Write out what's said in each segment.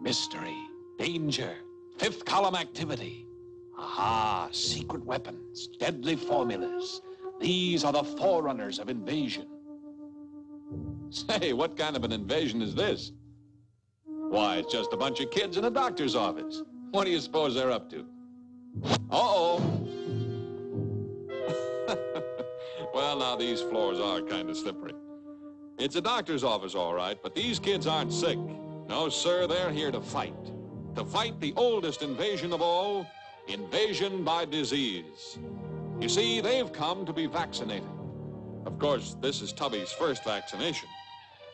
Mystery, danger, fifth column activity. Aha, secret weapons, deadly formulas. These are the forerunners of invasion. Say, what kind of an invasion is this? Why, it's just a bunch of kids in a doctor's office. What do you suppose they're up to? Uh-oh. Well, now, these floors are kind of slippery. It's a doctor's office, all right, but these kids aren't sick. No, sir, they're here to fight. To fight the oldest invasion of all, invasion by disease. You see, they've come to be vaccinated. Of course, this is Tubby's first vaccination.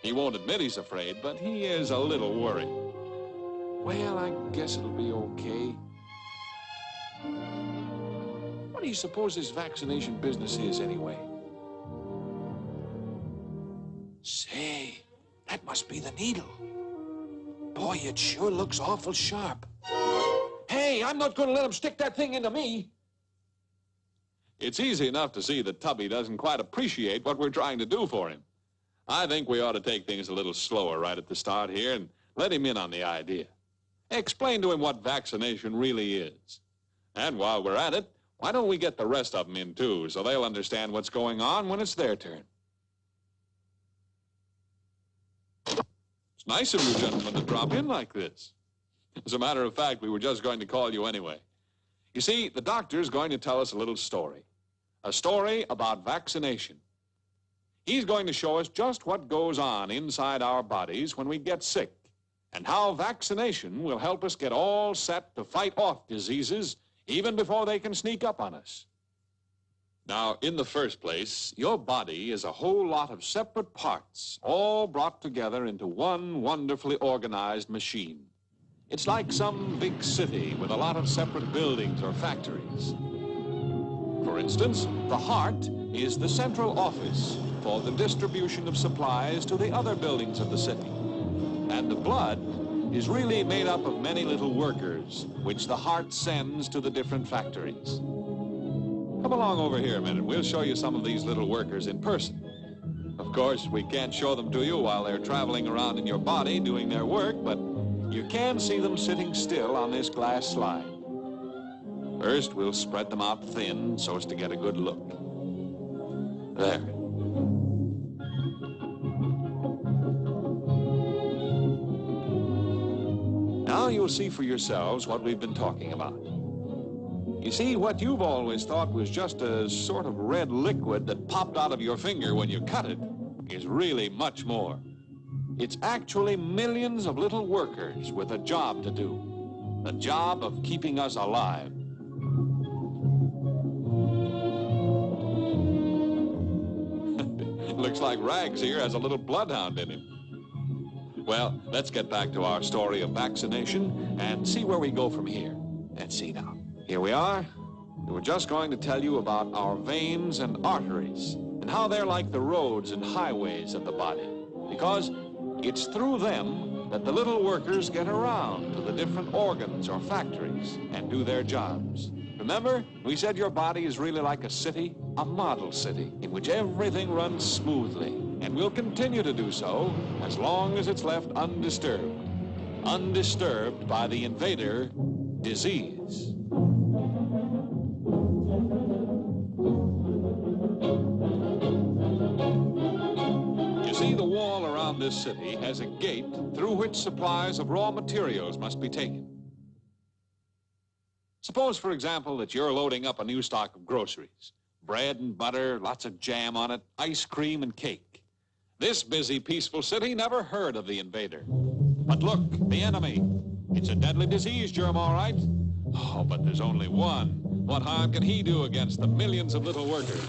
He won't admit he's afraid, but he is a little worried. Well, I guess it'll be okay. What do you suppose this vaccination business is, anyway? Say, that must be the needle. Boy, it sure looks awful sharp. Hey, I'm not going to let him stick that thing into me. It's easy enough to see that Tubby doesn't quite appreciate what we're trying to do for him. I think we ought to take things a little slower right at the start here and let him in on the idea. Explain to him what vaccination really is. And while we're at it, why don't we get the rest of them in too, so they'll understand what's going on when it's their turn. It's nice of you gentlemen to drop in like this. As a matter of fact, we were just going to call you anyway. You see, the doctor's going to tell us a little story. A story about vaccination. He's going to show us just what goes on inside our bodies when we get sick, and how vaccination will help us get all set to fight off diseases even before they can sneak up on us. Now, in the first place, your body is a whole lot of separate parts, all brought together into one wonderfully organized machine. It's like some big city with a lot of separate buildings or factories. For instance, the heart is the central office for the distribution of supplies to the other buildings of the city. And the blood is really made up of many little workers, which the heart sends to the different factories. Come along over here a minute. We'll show you some of these little workers in person. Of course, we can't show them to you while they're traveling around in your body doing their work, but you can see them sitting still on this glass slide. First, we'll spread them out thin so as to get a good look. There. Now you'll see for yourselves what we've been talking about. You see, what you've always thought was just a sort of red liquid that popped out of your finger when you cut it is really much more. It's actually millions of little workers with a job to do. The job of keeping us alive. Looks like Rags here has a little bloodhound in him. Well, let's get back to our story of vaccination and see where we go from here. Let's see now. Here we are. We were just going to tell you about our veins and arteries and how they're like the roads and highways of the body, because it's through them that the little workers get around to the different organs or factories and do their jobs. Remember, we said your body is really like a city, a model city, in which everything runs smoothly, and will continue to do so as long as it's left undisturbed. Undisturbed by the invader, disease. You see, the wall around this city has a gate through which supplies of raw materials must be taken. Suppose, for example, that you're loading up a new stock of groceries. Bread and butter, lots of jam on it, ice cream and cake. This busy, peaceful city never heard of the invader. But look, the enemy. It's a deadly disease germ, all right. Oh, but there's only one. What harm can he do against the millions of little workers?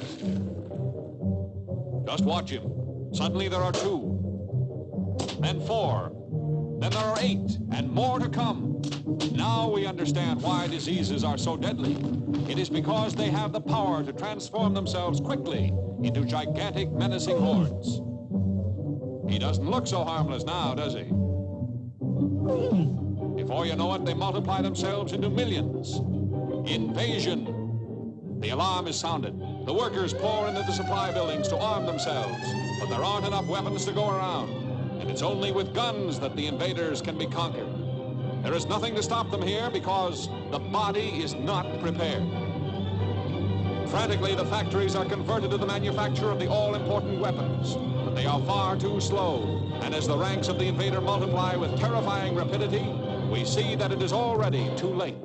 Just watch him. Suddenly there are 2, then 4, then there are 8, and more to come. Now we understand why diseases are so deadly. It is because they have the power to transform themselves quickly into gigantic, menacing hordes. He doesn't look so harmless now, does he? Before you know it, they multiply themselves into millions. Invasion. The alarm is sounded. The workers pour into the supply buildings to arm themselves, but there aren't enough weapons to go around. And it's only with guns that the invaders can be conquered. There is nothing to stop them here because the body is not prepared. Frantically, the factories are converted to the manufacture of the all-important weapons, but they are far too slow. And as the ranks of the invader multiply with terrifying rapidity, we see that it is already too late.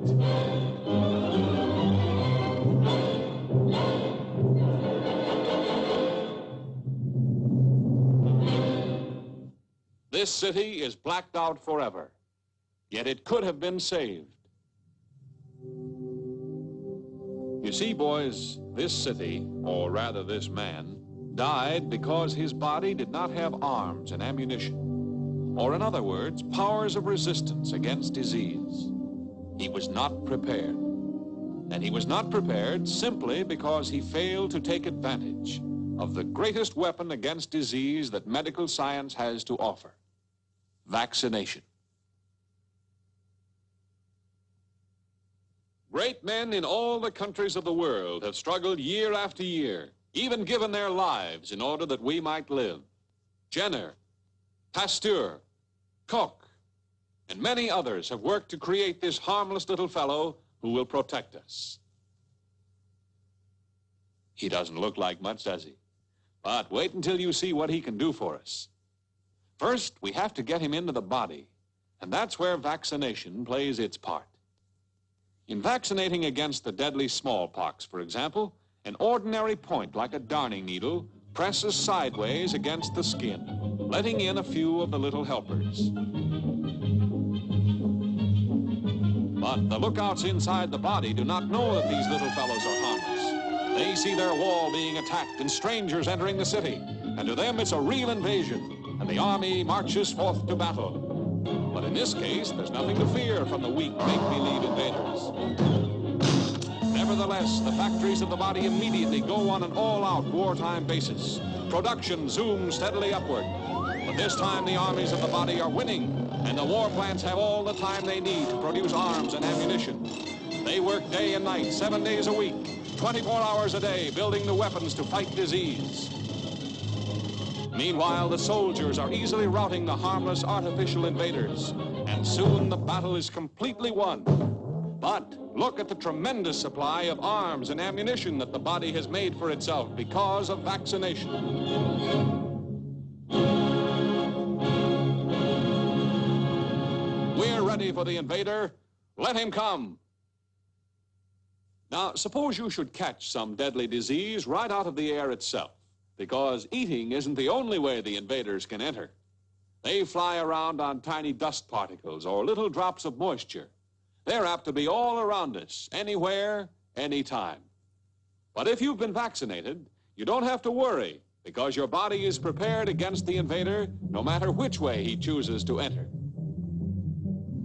This city is blacked out forever, yet it could have been saved. You see, boys, this city, or rather this man, died because his body did not have arms and ammunition, or in other words, powers of resistance against disease. He was not prepared. And he was not prepared simply because he failed to take advantage of the greatest weapon against disease that medical science has to offer: vaccination. Great men in all the countries of the world have struggled year after year, even given their lives in order that we might live. Jenner, Pasteur, Koch, and many others have worked to create this harmless little fellow who will protect us. He doesn't look like much, does he? But wait until you see what he can do for us. First, we have to get him into the body, and that's where vaccination plays its part. In vaccinating against the deadly smallpox, for example, an ordinary point like a darning needle presses sideways against the skin, letting in a few of the little helpers. But the lookouts inside the body do not know that these little fellows are harmless. They see their wall being attacked and strangers entering the city, and to them it's a real invasion, and the army marches forth to battle. But in this case, there's nothing to fear from the weak, make-believe invaders. Nevertheless, the factories of the body immediately go on an all-out wartime basis. Production zooms steadily upward. But this time, the armies of the body are winning, and the war plants have all the time they need to produce arms and ammunition. They work day and night, 7 days a week, 24 hours a day, building the weapons to fight disease. Meanwhile, the soldiers are easily routing the harmless artificial invaders, and soon the battle is completely won. But look at the tremendous supply of arms and ammunition that the body has made for itself because of vaccination. We're ready for the invader. Let him come. Now, suppose you should catch some deadly disease right out of the air itself, because eating isn't the only way the invaders can enter. They fly around on tiny dust particles or little drops of moisture. They're apt to be all around us, anywhere, anytime. But if you've been vaccinated, you don't have to worry, because your body is prepared against the invader no matter which way he chooses to enter.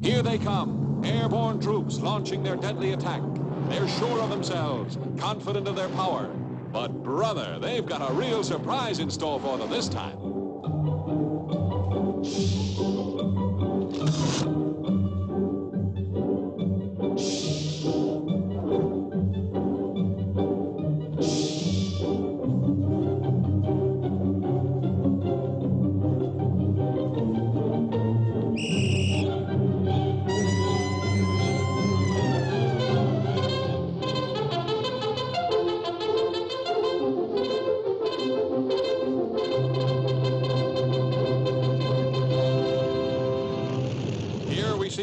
Here they come, airborne troops launching their deadly attack. They're sure of themselves, confident of their power. But, brother, they've got a real surprise in store for them this time.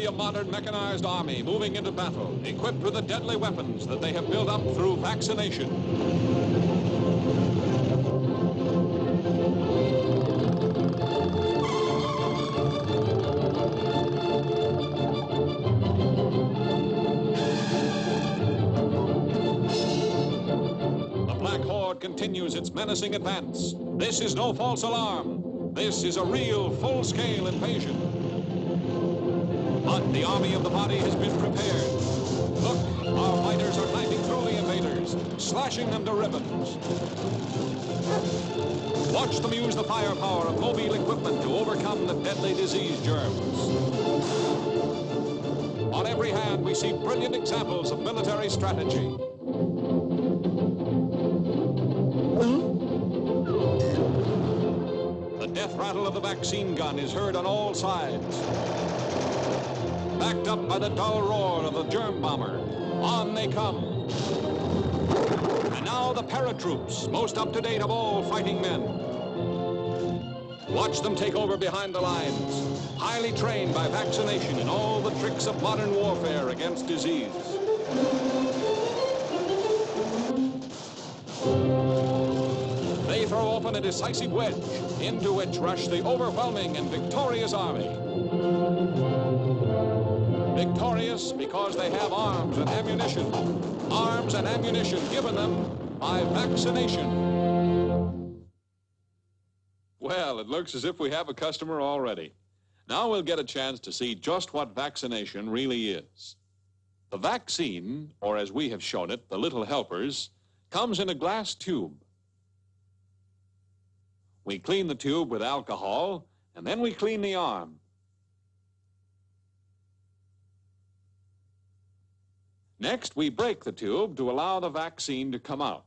A modern mechanized army moving into battle, equipped with the deadly weapons that they have built up through vaccination. The Black Horde continues its menacing advance. This is no false alarm. This is a real, full-scale invasion. But the army of the body has been prepared. Look, our fighters are knifing through the invaders, slashing them to ribbons. Watch them use the firepower of mobile equipment to overcome the deadly disease germs. On every hand, we see brilliant examples of military strategy. The death rattle of the vaccine gun is heard on all sides. backed up by the dull roar of the germ bomber. On they come. And now the paratroops, most up-to-date of all fighting men. Watch them take over behind the lines, highly trained by vaccination in all the tricks of modern warfare against disease. They throw open a decisive wedge, into which rush the overwhelming and victorious army. Victorious because they have arms and ammunition given them by vaccination. Well, it looks as if we have a customer already. Now we'll get a chance to see just what vaccination really is. The vaccine, or as we have shown it, the little helpers, comes in a glass tube. We clean the tube with alcohol, and then we clean the arm. Next, we break the tube to allow the vaccine to come out.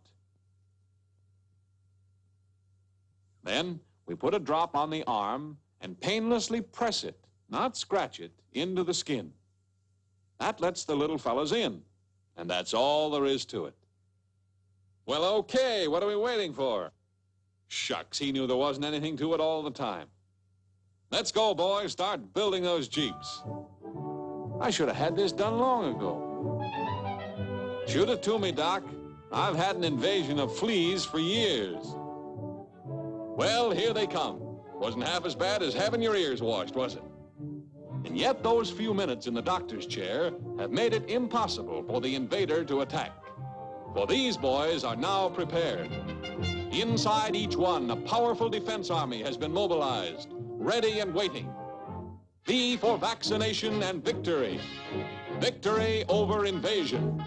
Then, we put a drop on the arm and painlessly press it, not scratch it, into the skin. That lets the little fellas in, and that's all there is to it. Well, okay, what are we waiting for? Shucks, he knew there wasn't anything to it all the time. Let's go, boys, start building those Jeeps. I should have had this done long ago. Shoot it to me, Doc. I've had an invasion of fleas for years. Well, here they come. Wasn't half as bad as having your ears washed, was it? And yet those few minutes in the doctor's chair have made it impossible for the invader to attack. For these boys are now prepared. Inside each one, a powerful defense army has been mobilized, ready and waiting. V for vaccination and victory. Victory over invasion.